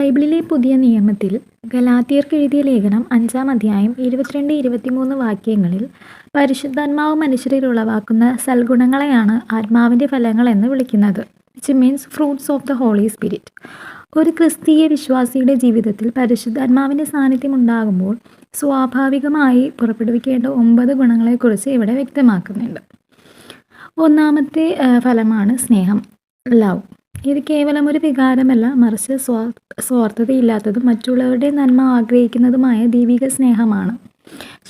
ബൈബിളിലെ പുതിയ നിയമത്തിൽ ഗലാത്യർക്ക് എഴുതിയ ലേഖനം 5-ാം അധ്യായം 22-23 വാക്യങ്ങളിൽ പരിശുദ്ധാത്മാവ് മനുഷ്യരിൽ ഉളവാക്കുന്ന സൽഗുണങ്ങളെയാണ് ആത്മാവിൻ്റെ ഫലങ്ങൾ എന്ന് വിളിക്കുന്നത്. Which means fruits of the holy spirit. ഒരു ക്രിസ്തീയ വിശ്വാസിയുടെ ജീവിതത്തിൽ പരിശുദ്ധാത്മാവിൻ്റെ സാന്നിധ്യം ഉണ്ടാകുമ്പോൾ സ്വാഭാവികമായി പുറപ്പെടുവിക്കേണ്ട 9 ഗുണങ്ങളെക്കുറിച്ച് ഇവിടെ വ്യക്തമാക്കുന്നുണ്ട്. ഒന്നാമത്തെ ഫലമാണ് സ്നേഹം, ലവ്. ഇത് കേവലം ഒരു വികാരമല്ല, മറിച്ച് സ്വാർത്ഥതയില്ലാത്തതും മറ്റുള്ളവരുടെ നന്മ ആഗ്രഹിക്കുന്നതുമായ ദൈവിക സ്നേഹമാണ്.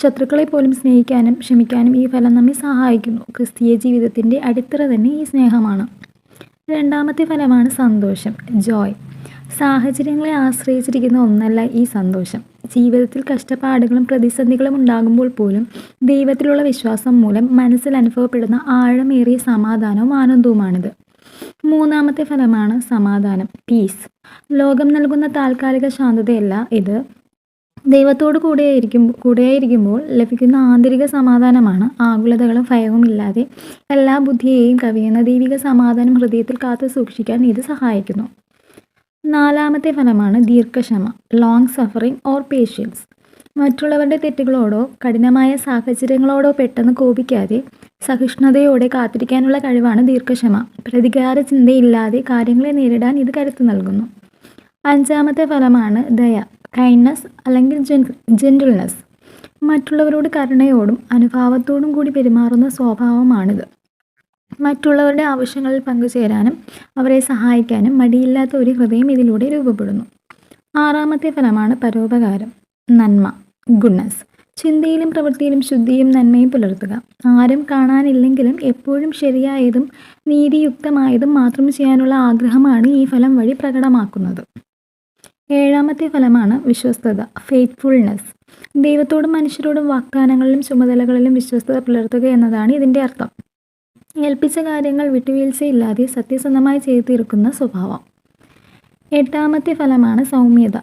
ശത്രുക്കളെ പോലും സ്നേഹിക്കാനും ക്ഷമിക്കാനും ഈ ഫലം നമ്മെ സഹായിക്കുന്നു. ക്രിസ്തീയ ജീവിതത്തിൻ്റെ അടിത്തറ തന്നെ ഈ സ്നേഹമാണ്. രണ്ടാമത്തെ ഫലമാണ് സന്തോഷം, ജോയ്. സാഹചര്യങ്ങളെ ആശ്രയിച്ചിരിക്കുന്ന ഒന്നല്ല ഈ സന്തോഷം. ജീവിതത്തിൽ കഷ്ടപ്പാടുകളും പ്രതിസന്ധികളും ഉണ്ടാകുമ്പോൾ പോലും ദൈവത്തിലുള്ള വിശ്വാസം മൂലം മനസ്സിൽ അനുഭവപ്പെടുന്ന ആഴമേറിയ സമാധാനവും ആനന്ദവുമാണിത്. മൂന്നാമത്തെ ഫലമാണ് സമാധാനം, പീസ്. ലോകം നൽകുന്ന താൽക്കാലിക ശാന്തതയല്ല ഇത്. ദൈവത്തോട് കൂടെയായിരിക്കുമ്പോൾ ലഭിക്കുന്ന ആന്തരിക സമാധാനമാണ്. ആകുലതകളും ഭയവും ഇല്ലാതെ എല്ലാ ബുദ്ധിയെയും കവിയുന്ന ദൈവിക സമാധാനം ഹൃദയത്തിൽ കാത്തു സൂക്ഷിക്കാൻ ഇത് സഹായിക്കുന്നു. നാലാമത്തെ ഫലമാണ് ദീർഘക്ഷമ, ലോങ് സഫറിങ് ഓർ പേഷ്യൻസ്. മറ്റുള്ളവരുടെ തെറ്റുകളോടോ കഠിനമായ സാഹചര്യങ്ങളോടോ പെട്ടെന്ന് കോപിക്കാതെ സഹിഷ്ണുതയോടെ കാത്തിരിക്കാനുള്ള കഴിവാണ് ദീർഘക്ഷമ. പ്രതികാര ചിന്തയില്ലാതെ കാര്യങ്ങളെ നേരിടാൻ ഇത് കരുത്ത് നൽകുന്നു. അഞ്ചാമത്തെ ഫലമാണ് ദയ, കൈൻഡ്നസ് അല്ലെങ്കിൽ ജെന്റിൽനെസ്. മറ്റുള്ളവരോട് കരുണയോടും അനുഭാവത്തോടും കൂടി പെരുമാറുന്ന സ്വഭാവമാണിത്. മറ്റുള്ളവരുടെ ആവശ്യങ്ങളിൽ പങ്കുചേരാനും അവരെ സഹായിക്കാനും മടിയില്ലാത്ത ഒരു ഹൃദയം ഇതിലൂടെ രൂപപ്പെടുന്നു. ആറാമത്തെ ഫലമാണ് പരോപകാരം, നന്മ, ഗുഡ്നസ്. ചിന്തയിലും പ്രവൃത്തിയിലും ശുദ്ധിയും നന്മയും പുലർത്തുക. ആരും കാണാനില്ലെങ്കിലും എപ്പോഴും ശരിയായതും നീതിയുക്തമായതും മാത്രം ചെയ്യാനുള്ള ആഗ്രഹമാണ് ഈ ഫലം വഴി പ്രകടമാക്കുന്നത്. ഏഴാമത്തെ ഫലമാണ് വിശ്വസ്തത, ഫെയ്ത്ത്ഫുൾനെസ്. ദൈവത്തോടും മനുഷ്യരോടും വാഗ്ദാനങ്ങളിലും ചുമതലകളിലും വിശ്വസ്തത പുലർത്തുക എന്നതാണ് ഇതിൻ്റെ അർത്ഥം. ഏൽപ്പിച്ച കാര്യങ്ങൾ വിട്ടുവീഴ്ചയില്ലാതെ സത്യസന്ധമായി ചെയ്തു തീർക്കുന്ന സ്വഭാവം. എട്ടാമത്തെ ഫലമാണ് സൗമ്യത,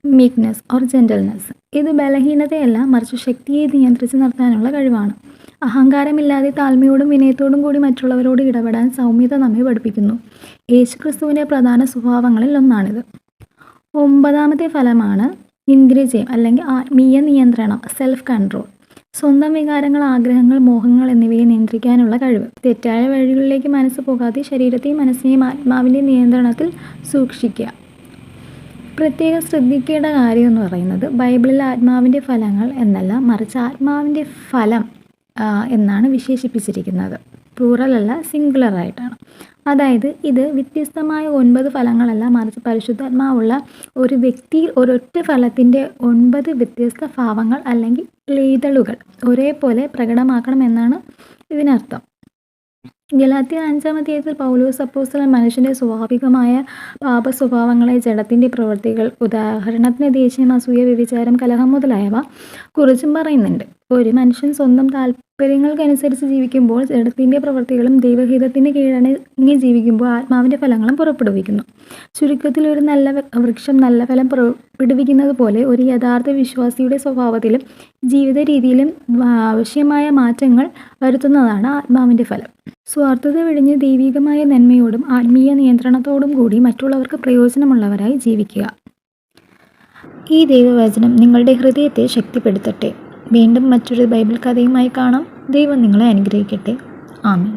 മീക്ക്നെസ് ഓർ ജെന്റിൽനെസ്. ഇത് ബലഹീനതയല്ല, മറിച്ച് ശക്തിയെ നിയന്ത്രിച്ച് നിർത്താനുള്ള കഴിവാണ്. അഹങ്കാരമില്ലാതെ താഴ്മയോടും വിനയത്തോടും കൂടി മറ്റുള്ളവരോട് ഇടപെടാൻ സൗമ്യത നമ്മെ പഠിപ്പിക്കുന്നു. യേശുക്രിസ്തുവിൻ്റെ പ്രധാന സ്വഭാവങ്ങളിൽ ഒന്നാണിത്. ഒമ്പതാമത്തെ ഫലമാണ് ഇന്ദ്രിയജയം അല്ലെങ്കിൽ ആത്മീയ നിയന്ത്രണം, സെൽഫ് കൺട്രോൾ. സ്വന്തം വികാരങ്ങൾ, ആഗ്രഹങ്ങൾ, മോഹങ്ങൾ എന്നിവയെ നിയന്ത്രിക്കാനുള്ള കഴിവ്. തെറ്റായ വഴികളിലേക്ക് മനസ്സ് പോകാതെ ശരീരത്തെയും മനസ്സിനെയും ആത്മാവിൻ്റെ നിയന്ത്രണത്തിൽ സൂക്ഷിക്കുക. പ്രത്യേകം ശ്രദ്ധിക്കേണ്ട കാര്യം എന്ന് പറയുന്നത് ബൈബിളിൽ ആത്മാവിൻ്റെ ഫലങ്ങൾ എന്നല്ല, മറിച്ച് ആത്മാവിൻ്റെ ഫലം എന്നാണ് വിശേഷിപ്പിച്ചിരിക്കുന്നത്. പ്ലൂറലല്ല, സിംഗുലറായിട്ടാണ്. അതായത് ഇത് വ്യത്യസ്തമായ 9 ഫലങ്ങളല്ല, മറിച്ച് പരിശുദ്ധാത്മാവുള്ള ഒരു വ്യക്തിയിൽ ഒരൊറ്റ ഫലത്തിൻ്റെ 9 വ്യത്യസ്ത ഭാവങ്ങൾ അല്ലെങ്കിൽ ലേതളുകൾ ഒരേപോലെ പ്രകടമാക്കണമെന്നാണ് ഇതിനർത്ഥം. ഗലാത്യർ 5-ാം അധ്യായത്തിൽ പൗലോസ് അപ്പോസ്തലൻ മനുഷ്യൻ്റെ സ്വാഭാവികമായ പാപ സ്വഭാവങ്ങളെ, ജഡത്തിൻ്റെ പ്രവൃത്തികൾ, ഉദാഹരണത്തിന് ദേഷ്യം, അസൂയ, വ്യഭിചാരം, കലഹം മുതലായവ കുറിച്ചും പറയുന്നുണ്ട്. ഒരു മനുഷ്യൻ സ്വന്തം താല്പര്യങ്ങൾക്കനുസരിച്ച് ജീവിക്കുമ്പോൾ ജഡത്തിൻ്റെ പ്രവൃത്തികളും ദൈവഹിതത്തിന് കീഴടങ്ങി ജീവിക്കുമ്പോൾ ആത്മാവിൻ്റെ ഫലങ്ങളും പുറപ്പെടുവിക്കുന്നു. ചുരുക്കത്തിൽ ഒരു നല്ല വൃക്ഷം നല്ല ഫലം പുറപ്പെടുവിക്കുന്നത് പോലെ ഒരു യഥാർത്ഥ വിശ്വാസിയുടെ സ്വഭാവത്തിലും ജീവിത രീതിയിലും ആവശ്യമായ മാറ്റങ്ങൾ വരുത്തുന്നതാണ് ആത്മാവിൻ്റെ ഫലം. സ്വാർത്ഥത വെടിഞ്ഞ് ദൈവികമായ നന്മയോടും ആത്മീയ നിയന്ത്രണത്തോടും കൂടി മറ്റുള്ളവർക്ക് പ്രയോജനമുള്ളവരായി ജീവിക്കുക. ഈ ദൈവവചനം നിങ്ങളുടെ ഹൃദയത്തെ ശക്തിപ്പെടുത്തട്ടെ. വീണ്ടും മറ്റൊരു ബൈബിൾ കഥയുമായി കാണാം. ദൈവം നിങ്ങളെ അനുഗ്രഹിക്കട്ടെ. ആമേൻ.